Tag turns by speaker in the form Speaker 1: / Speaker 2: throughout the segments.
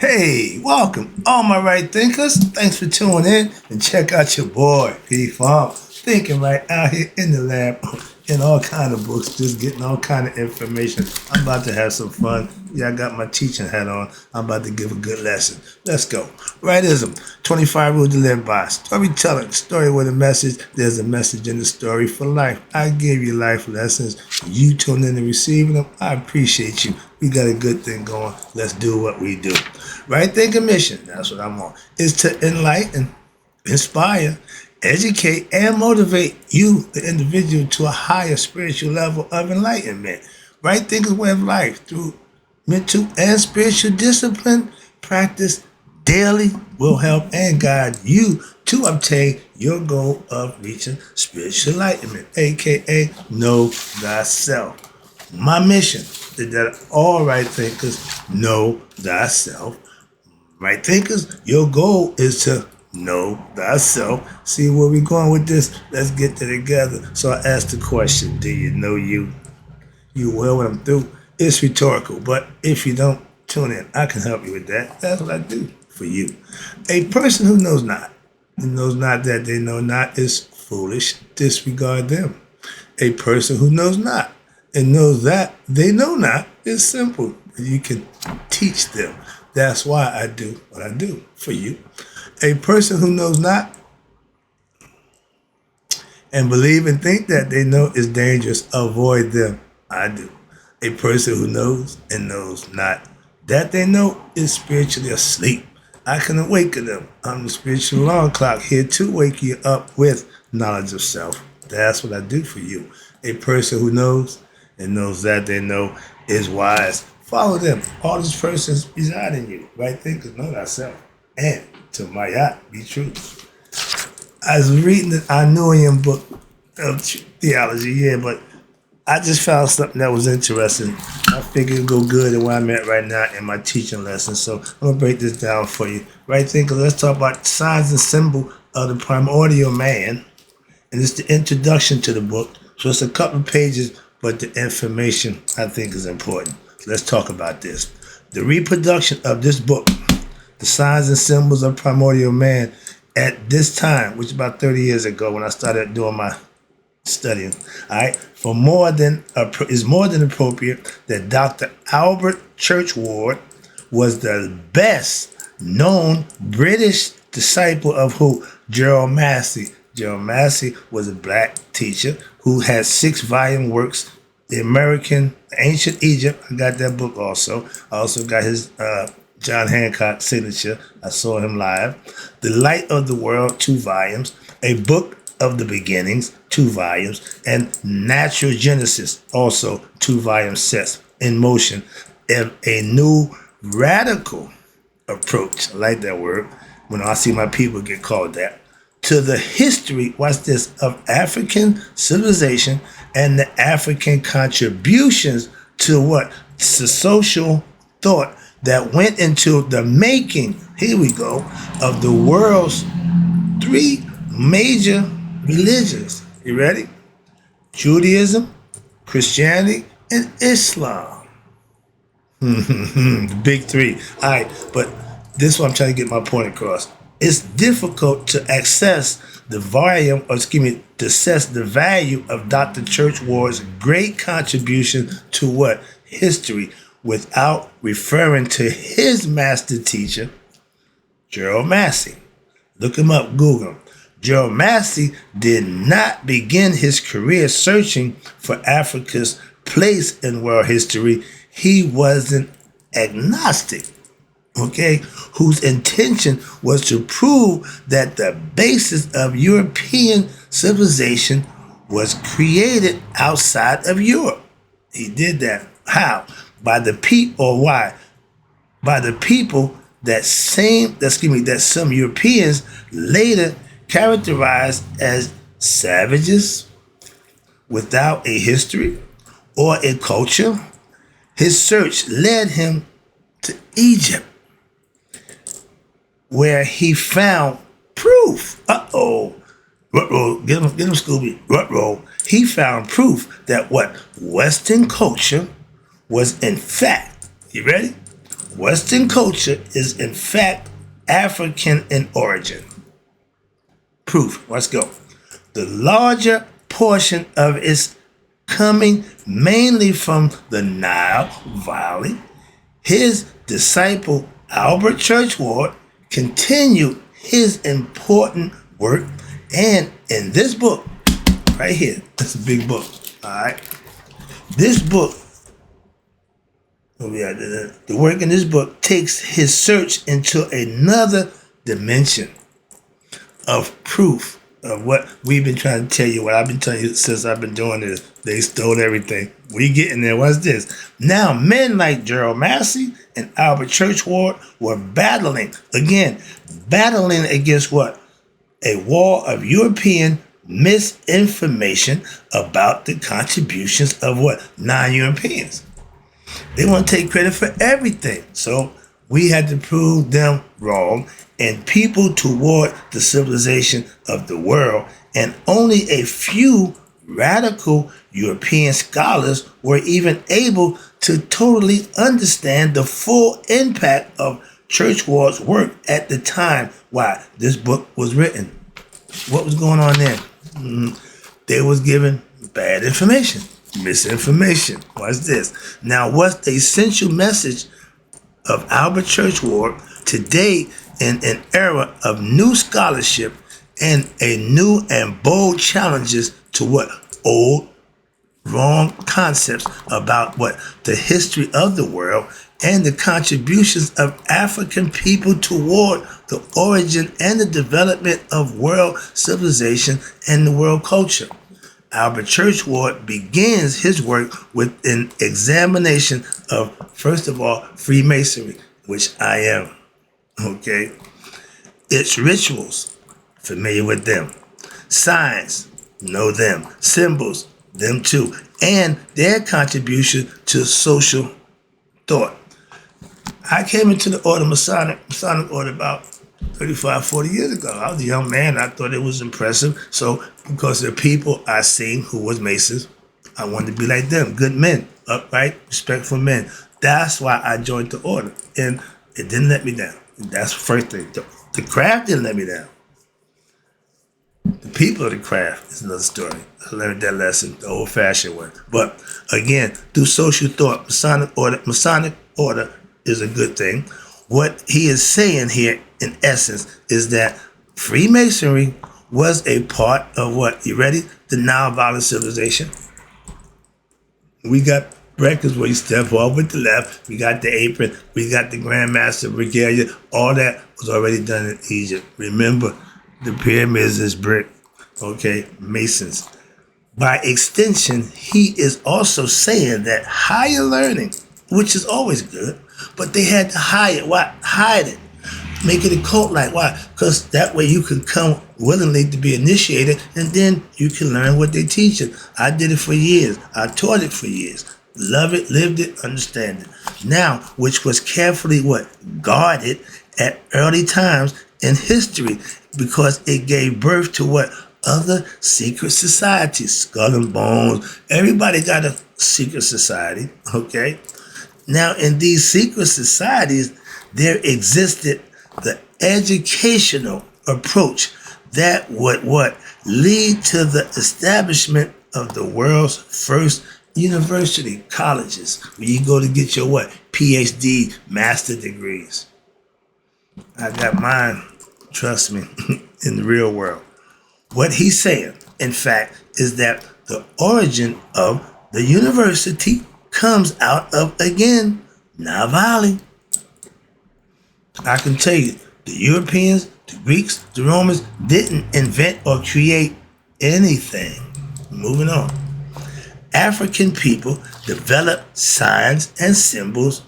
Speaker 1: Hey, welcome, all my right thinkers. Thanks for tuning in and check out your boy, P Farm. Thinking right out here in the lab, in all kind of books, just getting all kind of information. I'm about to have some fun. Yeah, I got my teaching hat on. I'm about to give a good lesson. Let's go. Rightism, 25 rules to live by. Storytelling, story with a message. There's a message in the story for life. I give you life lessons. You tune in and receiving them. I appreciate you. We got a good thing going. Let's do what we do. Right thinking mission, that's what I'm on, is to enlighten, inspire, educate, and motivate you, the individual, to a higher spiritual level of enlightenment. Right thinking way of life through mental and spiritual discipline, practice daily will help and guide you to obtain your goal of reaching spiritual enlightenment, aka know thyself. My mission is that all right thinkers know thyself. Right thinkers, your goal is to know thyself. See where we going with this? Let's get there together. So I asked the question, do you know you? You will when I'm through. It's rhetorical, but if you don't, tune in. I can help you with that. That's what I do for you. A person who knows not that they know not, is foolish. Disregard them. A person who knows not and knows that they know not is simple. You can teach them. That's why I do what I do for you. A person who knows not and believe and think that they know is dangerous, avoid them. I do. A person who knows and knows not that they know is spiritually asleep. I can awaken them. I'm the spiritual alarm clock here to wake you up with knowledge of self. That's what I do for you. A person who knows and knows that they know is wise. Follow them. All these persons reside in you. Right thinkers know thyself. And to my yacht, be true. I was reading the Anuian book of theology, yeah, but I just found something that was interesting. I figured it'd go good in where I'm at right now in my teaching lesson. So I'm gonna break this down for you. Right thinkers, let's talk about signs and symbol of the primordial man. And it's the introduction to the book. So it's a couple of pages, but the information I think is important. So let's talk about this. The reproduction of this book, the signs and symbols of primordial man, at this time, which is about 30 years ago when I started doing my studying, all right, is more than appropriate that Dr. Albert Churchward was the best known British disciple of who? Gerald Massey. Gerald Massey was a black teacher who had 6-volume works. The American Ancient Egypt. I got that book also. I also got his John Hancock signature. I saw him live. The Light of the World, 2 volumes. A Book of the Beginnings, 2 volumes. And Natural Genesis, also 2-volume sets in motion. And a new radical approach, I like that word, when I see my people get called that, to the history, watch this, of African civilization and the African contributions to what? To social thought that went into the making, here we go, of the world's 3 major religions. You ready? Judaism, Christianity, and Islam. The big 3. All right, but this is what I'm trying to get my point across. It's difficult to access the volume, or excuse me, to assess the value of Dr. Churchward's great contribution to what? History, without referring to his master teacher, Gerald Massey. Look him up, Google him. Gerald Massey did not begin his career searching for Africa's place in world history. He was an agnostic, okay, whose intention was to prove that the basis of European civilization was created outside of Europe. He did that. How? By the people, or why? By the people that some Europeans later characterized as savages without a history or a culture. His search led him to Egypt, where he found proof. Rutrow, get him, Scooby. Rutrow. He found proof that what Western culture was in fact, you ready? Western culture is in fact African in origin. Proof. Let's go. The larger portion of its coming mainly from the Nile Valley. His disciple Albert Churchward continued his important work, and in this book, right here, it's a big book, all right? This book, the work in this book takes his search into another dimension of proof of what we've been trying to tell you, what I've been telling you since I've been doing this. They stole everything. We getting there. What's this? Now, men like Gerald Massey and Albert Churchward were battling against what? A wall of European misinformation about the contributions of what? Non-Europeans. They want to take credit for everything. So we had to prove them wrong, and people toward the civilization of the world, and only a few radical European scholars were even able to totally understand the full impact of Churchward's work at the time why this book was written. What was going on there? They was given bad information, misinformation. What's this? Now, what's the essential message of Albert Churchward today in an era of new scholarship and a new and bold challenges to what? Old, wrong concepts about what? The history of the world and the contributions of African people toward the origin and the development of world civilization and the world culture. Albert Churchward begins his work with an examination of, first of all, Freemasonry, which I am, okay? Its rituals, familiar with them. Signs, know them. Symbols, them too. And their contribution to social thought. I came into the order, Masonic order, about 35, 40 years ago. I was a young man. I thought it was impressive. So, because the people I seen who was Masons, I wanted to be like them. Good men, upright, respectful men. That's why I joined the order. And it didn't let me down. And that's the first thing. The craft didn't let me down. The people of the craft is another story. I learned that lesson, the old-fashioned one. But again, through social thought, Masonic order is a good thing. What he is saying here, in essence, is that Freemasonry was a part of what? You ready? The Nile Valley civilization. We got breakfast where you step off with the left. We got the apron. We got the Grand Master Regalia. All that was already done in Egypt. Remember, the pyramids is brick. Okay, Masons. By extension, he is also saying that higher learning, which is always good, but they had to hide it. Why? Hide it. Make it a cult-like. Why? Because that way you can come willingly to be initiated, and then you can learn what they teach you. I did it for years. I taught it for years. Love it, lived it, understand it. Now, which was carefully what? Guarded at early times in history, because it gave birth to what? Other secret societies. Skull and Bones. Everybody got a secret society, okay? Now, in these secret societies, there existed the educational approach that would what? Lead to the establishment of the world's first university colleges, where you go to get your what? PhD, master degrees. I got mine, trust me, in the real world. What he's saying, in fact, is that the origin of the university comes out of, again, Nile Valley. I can tell you, the Europeans, the Greeks, the Romans didn't invent or create anything. Moving on. African people developed signs and symbols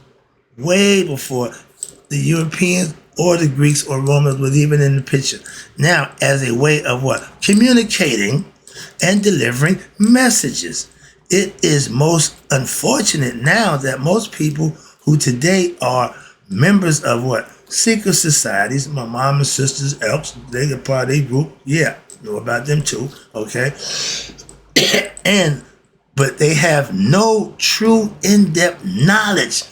Speaker 1: way before the Europeans or the Greeks or Romans was even in the picture. Now, as a way of what? Communicating and delivering messages. It is most unfortunate now that most people who today are members of what? Secret societies, my mom and sisters, Elks, they are part of a group. Yeah, know about them too, okay? But they have no true in-depth knowledge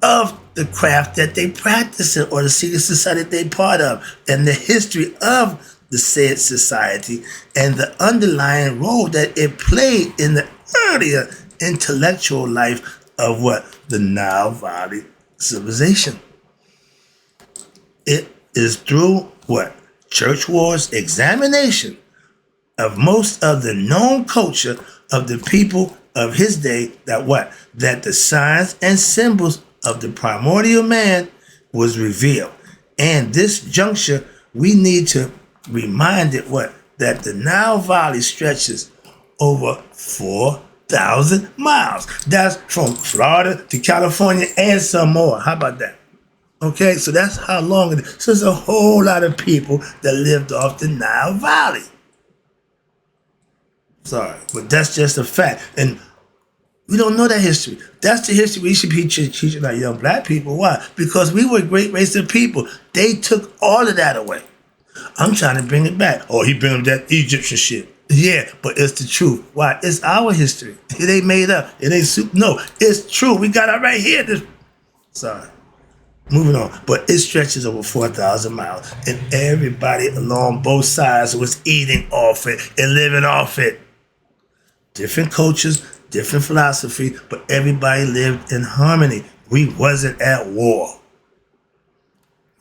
Speaker 1: of the craft that they practice in or the secret society they part of and the history of the said society and the underlying role that it played in the earlier intellectual life of what? The Nile Valley civilization. It is through what? Church wars examination of most of the known culture of the people of his day that what? That the signs and symbols of the primordial man was revealed. And this juncture, we need to remind it what? That the Nile Valley stretches over 4,000 miles. That's from Florida to California and some more. How about that? Okay, so that's how long it is. So there's a whole lot of people that lived off the Nile Valley. Sorry, but that's just a fact. And we don't know that history. That's the history we should be teaching our young black people. Why? Because we were a great race of people. They took all of that away. I'm trying to bring it back. Oh, he bring that Egyptian shit. Yeah, but it's the truth. Why? It's our history. It ain't made up. It ain't soup. No, it's true. We got it right here. Sorry. Moving on. But it stretches over 4,000 miles. And everybody along both sides was eating off it and living off it. Different cultures, different philosophy, but everybody lived in harmony. We wasn't at war.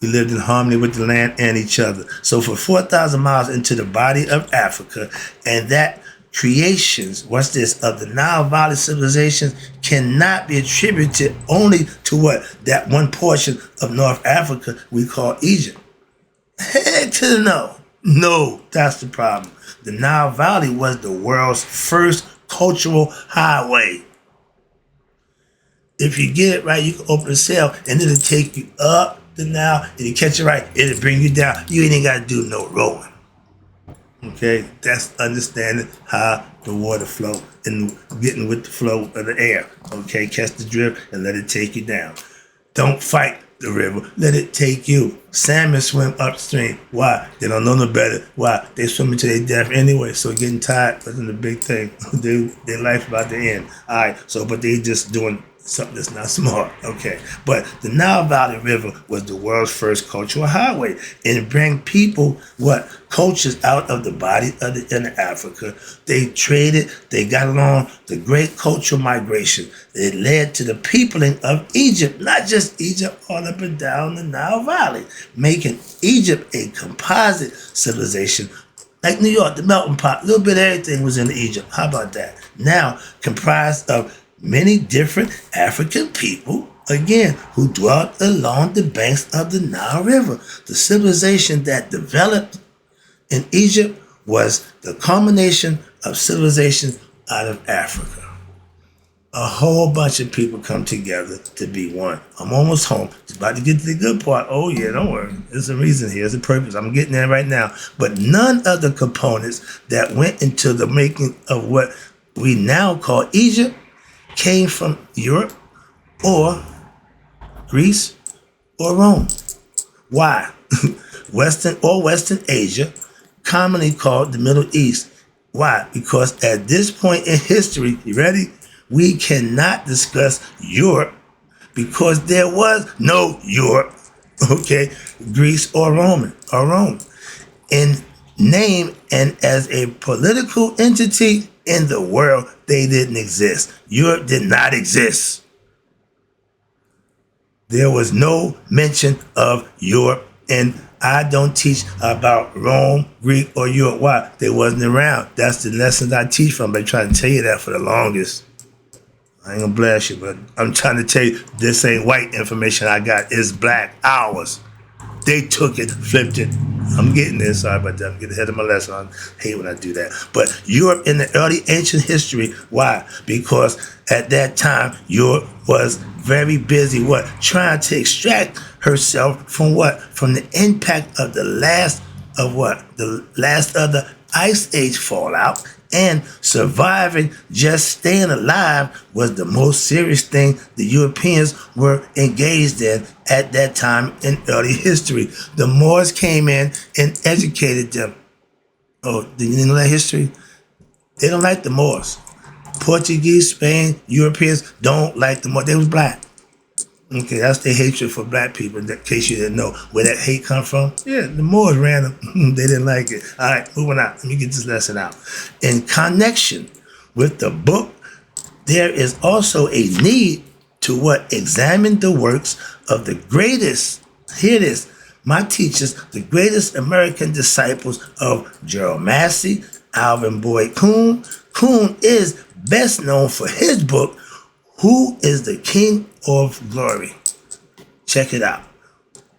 Speaker 1: We lived in harmony with the land and each other. So for 4,000 miles into the body of Africa, and that creations, what's this, of the Nile Valley civilization cannot be attributed only to what? That one portion of North Africa we call Egypt. Heck to the no. No, that's the problem. The Nile Valley was the world's first cultural highway. If you get it right, you can open a sail and it'll take you up the Nile, and you catch it right, it'll bring you down. You ain't got to do no rowing. Okay, that's understanding how the water flow and getting with the flow of the air. Okay, catch the drift and let it take you down. Don't fight the river, let it take you. Salmon swim upstream. Why? They don't know no better. Why? They swim until they death anyway, so getting tired wasn't a big thing. Their life about to end. All right, so, but they just doing something that's not smart. Okay, but the Nile Valley River was the world's first cultural highway, and it bring people, what? Cultures out of the body of the inner Africa. They traded, they got along, the great cultural migration. It led to the peopling of Egypt, not just Egypt, all up and down the Nile Valley, making Egypt a composite civilization. Like New York, the melting pot, a little bit of everything was in Egypt. How about that? Now comprised of many different African people, again, who dwelt along the banks of the Nile River. The civilization that developed in Egypt was the culmination of civilization out of Africa. A whole bunch of people come together to be one. I'm almost home. Just about to get to the good part. Oh yeah, don't worry. There's a reason here. There's a purpose. I'm getting there right now. But none of the components that went into the making of what we now call Egypt came from Europe or Greece or Rome. Why? Western Asia, commonly called the Middle East. Why? Because at this point in history, you ready? We cannot discuss Europe because there was no Europe, okay, Greece or Rome. In name and as a political entity in the world, they didn't exist. Europe did not exist. There was no mention of Europe, and I don't teach about Rome, Greek, or Europe. Why? They wasn't around. That's the lessons I teach from. I've been trying to tell you that for the longest. I ain't gonna blast you, but I'm trying to tell you this ain't white information I got. It's black, ours. They took it, flipped it. I'm getting there, sorry about that. I'm getting ahead of my lesson. I hate when I do that. But Europe in the early ancient history, why? Because at that time, Europe was very busy, what? Trying to extract herself from what? From the impact of the last of what? The last of the Ice Age fallout. And surviving, just staying alive was the most serious thing the Europeans were engaged in at that time in early history. The Moors came in and educated them. Oh, did you know that history? They don't like the Moors. Portuguese, Spain, Europeans don't like the Moors. They was black. Okay, that's the hatred for black people. In case you didn't know where that hate come from. Yeah, the Moors ran them. They didn't like it. All right, moving on. Let me get this lesson out. In connection with the book, there is also a need to what? Examine the works of the greatest, hear this, my teachers, the greatest American disciples of Gerald Massey, Alvin Boyd Kuhn. Kuhn is best known for his book, Who is the King of Glory? Check it out.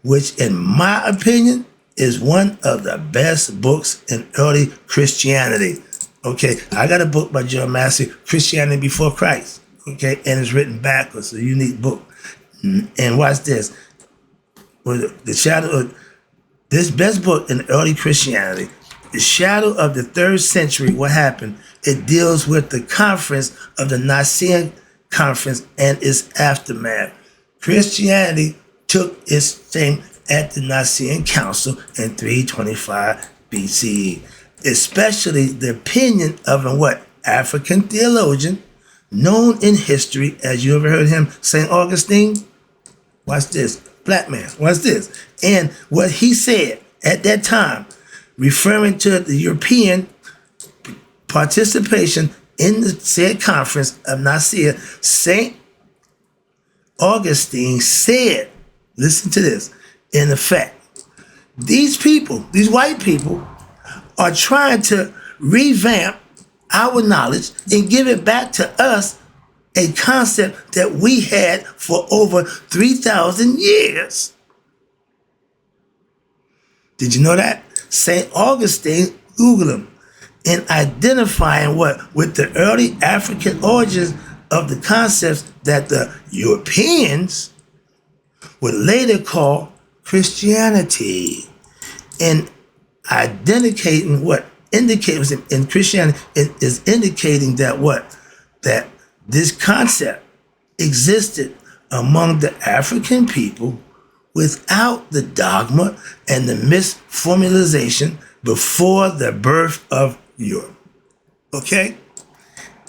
Speaker 1: Which, in my opinion, is one of the best books in early Christianity. Okay, I got a book by John Massey, Christianity Before Christ. Okay, and it's written backwards, a unique book. And watch this. With the shadow of this best book in early Christianity, the shadow of the 3rd century, what happened? It deals with the conference of the Nicene Conference and its aftermath. Christianity took its thing at the Nicene Council in 325 BCE, especially the opinion of a what? African theologian known in history as, you ever heard him, St. Augustine? Watch this. Black man. Watch this. And what he said at that time, referring to the European participation in the said conference of Nicaea, St. Augustine said, listen to this, in effect, these people, these white people, are trying to revamp our knowledge and give it back to us, a concept that we had for over 3,000 years. Did you know that? St. Augustine, Google him, in identifying what? With the early African origins of the concepts that the Europeans would later call Christianity. And identificating what indicates in Christianity, it is indicating that what? That this concept existed among the African people without the dogma and the misformulation before the birth of Europe. Okay?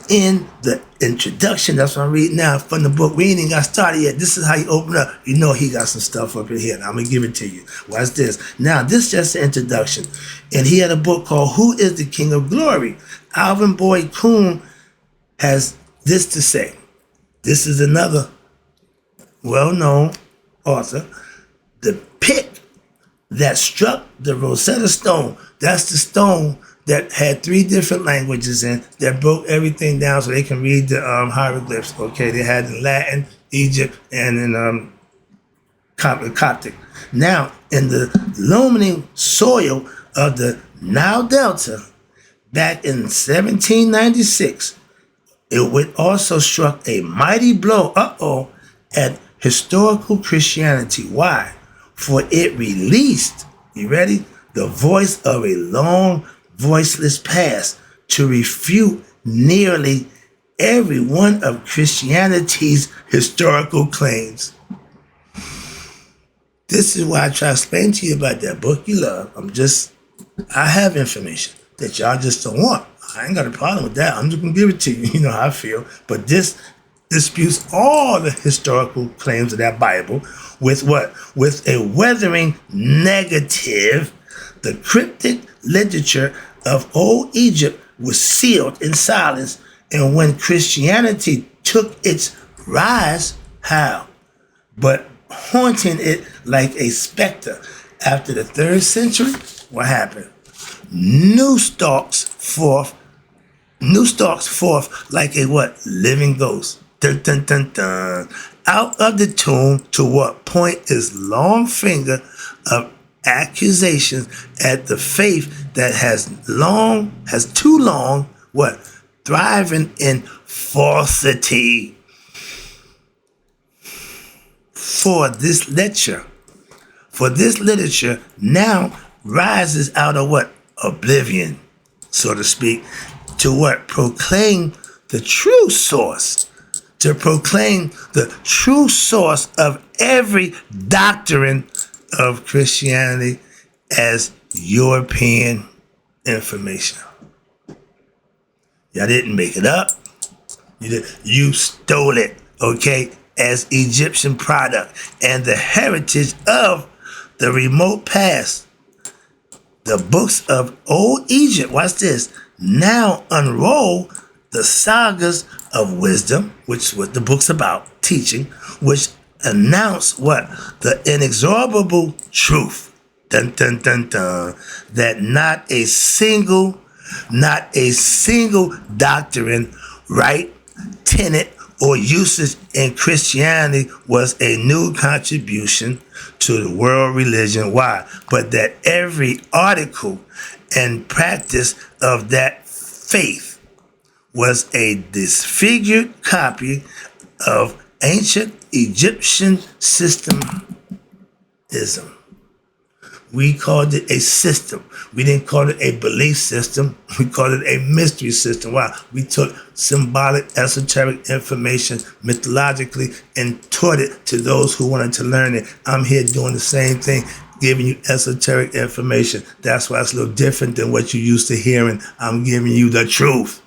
Speaker 1: In the introduction, that's what I'm reading now from the book. We ain't even got started yet. This is how you open up. You know he got some stuff up in here. Now I'm going to give it to you. Watch this. Now, this is just the introduction. And he had a book called Who is the King of Glory? Alvin Boyd Kuhn has this to say. This is another well-known author. The pick that struck the Rosetta Stone, that's the stone that had 3 different languages in, that broke everything down so they can read the hieroglyphs. Okay, they had in Latin, Egypt, and in Coptic. Now, in the illuminating soil of the Nile Delta, back in 1796, it would also struck a mighty blow, at historical Christianity. Why? For it released, you ready? The voice of a long, voiceless past to refute nearly every one of Christianity's historical claims. This is why I try to explain to you about that book you love. I have information that y'all just don't want. I ain't got a problem with that. I'm just going to give it to you. You know how I feel. But this disputes all the historical claims of that Bible with what? With a weathering negative. The cryptic literature of old Egypt was sealed in silence. And when Christianity took its rise, how? But haunting it like a specter. After the 3rd century, what happened? New stalks forth like a what? Living ghost. Dun, dun, dun, dun. Out of the tomb to what point is long finger of accusations at the faith that has too long, what? Thriving in falsity. For this literature now rises out of what? Oblivion, so to speak, to what? Proclaim the true source, to proclaim the true source of every doctrine of Christianity as European information. Y'all didn't make it up. You stole it, okay? as Egyptian product and the heritage of the remote past. The books of old Egypt, watch this, now unroll the sagas of wisdom, which was the book's about, teaching, which announce what? The inexorable truth. Dun, dun, dun, dun. That not a single doctrine, right, tenet, or usage in Christianity was a new contribution to the world religion. Why? But that every article and practice of that faith was a disfigured copy of ancient Egyptian systemism. We called it a system. We didn't call it a belief system. We called it a mystery system. Why? We took symbolic, esoteric information mythologically and taught it to those who wanted to learn it. I'm here doing the same thing, giving you esoteric information. That's why it's a little different than what you're used to hearing. I'm giving you the truth.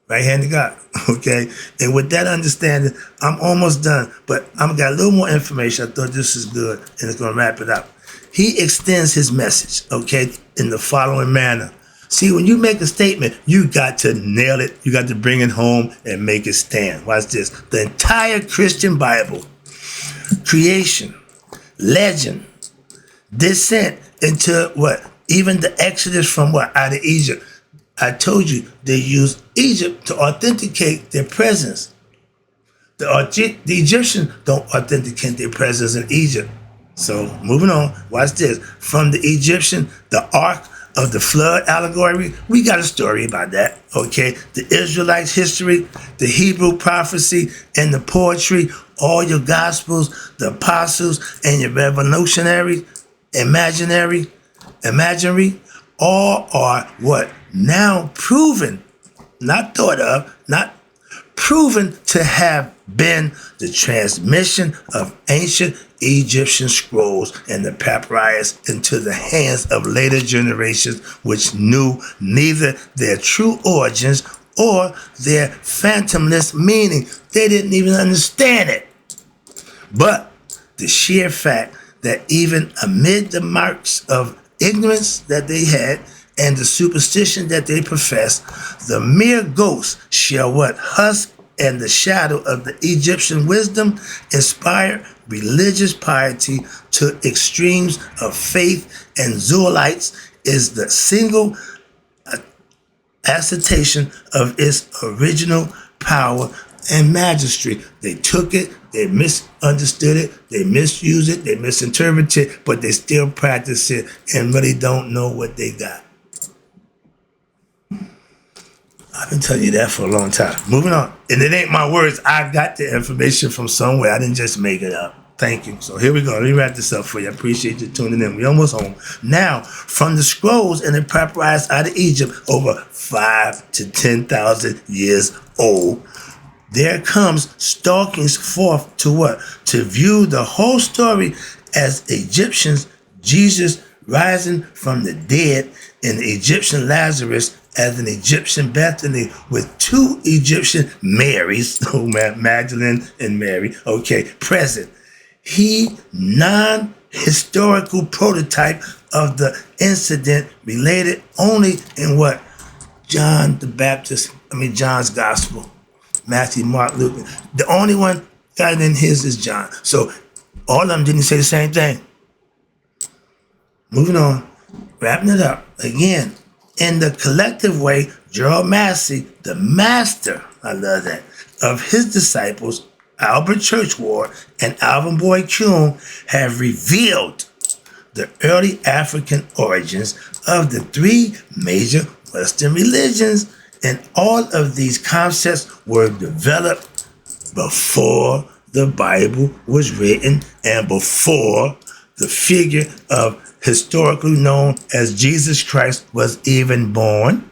Speaker 1: Right hand to God, okay? And with that understanding, I'm almost done, but I've got a little more information. I thought this is good, and it's going to wrap it up. He extends his message, okay, in the following manner. See, when you make a statement, you got to nail it. You got to bring it home and make it stand. Watch this. The entire Christian Bible, creation, legend, descent into what? Even the Exodus from what? Out of Egypt. I told you they used Egypt to authenticate their presence. The Egyptians don't authenticate their presence in Egypt. So moving on, watch this. From the Egyptian, the Ark of the Flood allegory, we got a story about that, okay? The Israelites' history, the Hebrew prophecy, and the poetry, all your gospels, the apostles, and your revolutionary, imaginary, all are what? Now proven, not thought of, not proven to have been the transmission of ancient Egyptian scrolls and the papyrus into the hands of later generations, which knew neither their true origins or their phantomless meaning. They didn't even understand it. But the sheer fact that even amid the marks of ignorance that they had and the superstition that they professed, the mere ghost shall what? Husk and the shadow of the Egyptian wisdom inspire religious piety to extremes of faith, and Zoolites is the single attestation of its original power and majesty. They took it, they misunderstood it, they misused it, they misinterpreted it, but they still practice it and really don't know what they got. I've been telling you that for a long time. Moving on. And it ain't my words. I got the information from somewhere. I didn't just make it up. Thank you. So here we go. Let me wrap this up for you. I appreciate you tuning in. We almost home. Now, from the scrolls and the papyrus out of Egypt, over 5,000 to 10,000 years old, there comes stalkings forth to what? To view the whole story as Egyptians, Jesus rising from the dead, and the Egyptian Lazarus as an Egyptian Bethany with two Egyptian Marys, Magdalene and Mary, okay, present. He non-historical prototype of the incident related only in what? John's gospel. Matthew, Mark, Luke. The only one got in his is John. So all of them didn't say the same thing. Moving on, wrapping it up. Again, in the collective way, Gerald Massey, the master, I love that, of his disciples, Albert Churchward and Alvin Boyd Kuhn, have revealed the early African origins of the three major Western religions. And all of these concepts were developed before the Bible was written and before the figure of historically known as Jesus Christ was even born.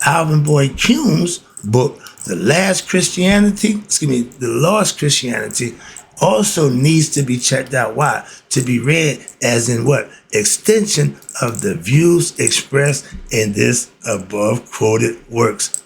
Speaker 1: Alvin Boyd Kuhn's book, The Lost Christianity, also needs to be checked out. Why? To be read as in what? Extension of the views expressed in this above quoted works.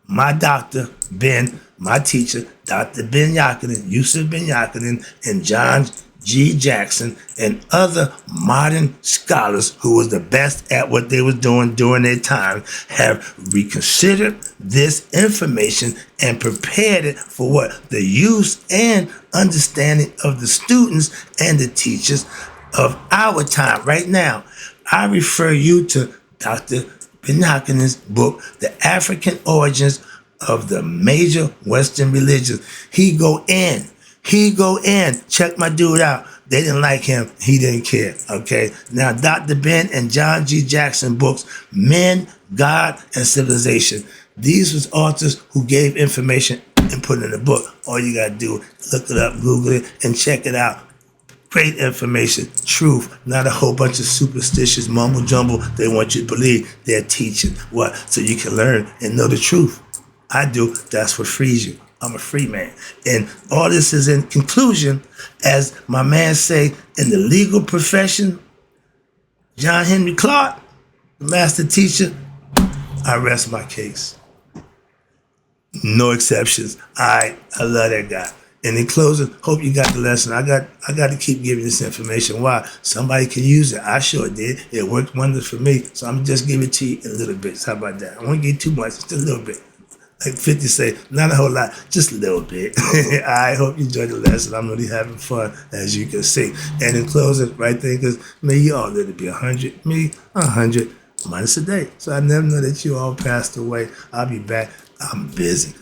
Speaker 1: My doctor, Ben my teacher, Dr. Ben Yakinen, Yusuf Ben Yakinen, and John G. Jackson, and other modern scholars who was the best at what they was doing during their time, have reconsidered this information and prepared it for what? The use and understanding of the students and the teachers of our time right now. I refer you to Dr. Ben Yakinen's book, The African Origins of the Major Western Religions. He go in. Check my dude out. They didn't like him. He didn't care. Okay. Now, Dr. Ben and John G. Jackson books, Men, God, and Civilization. These was authors who gave information and put it in the book. All you gotta do, look it up, Google it, and check it out. Great information, truth, not a whole bunch of superstitious mumble jumble they want you to believe. They're teaching what? So you can learn and know the truth. I do. That's what frees you. I'm a free man. And all this is in conclusion, as my man say, in the legal profession, John Henry Clark, the master teacher, I rest my case. No exceptions. I love that guy. And in closing, hope you got the lesson. I got to keep giving this information. Why? Somebody can use it. I sure did. It worked wonders for me. So I'm just giving it to you in little bits. How about that? I won't give you too much, just a little bit. Like 50 say, not a whole lot, just a little bit. I hope you enjoyed the lesson. I'm really having fun, as you can see. And in closing, right there, because may you all live to be 100, me 100 minus a day. So I never know that you all passed away. I'll be back. I'm busy.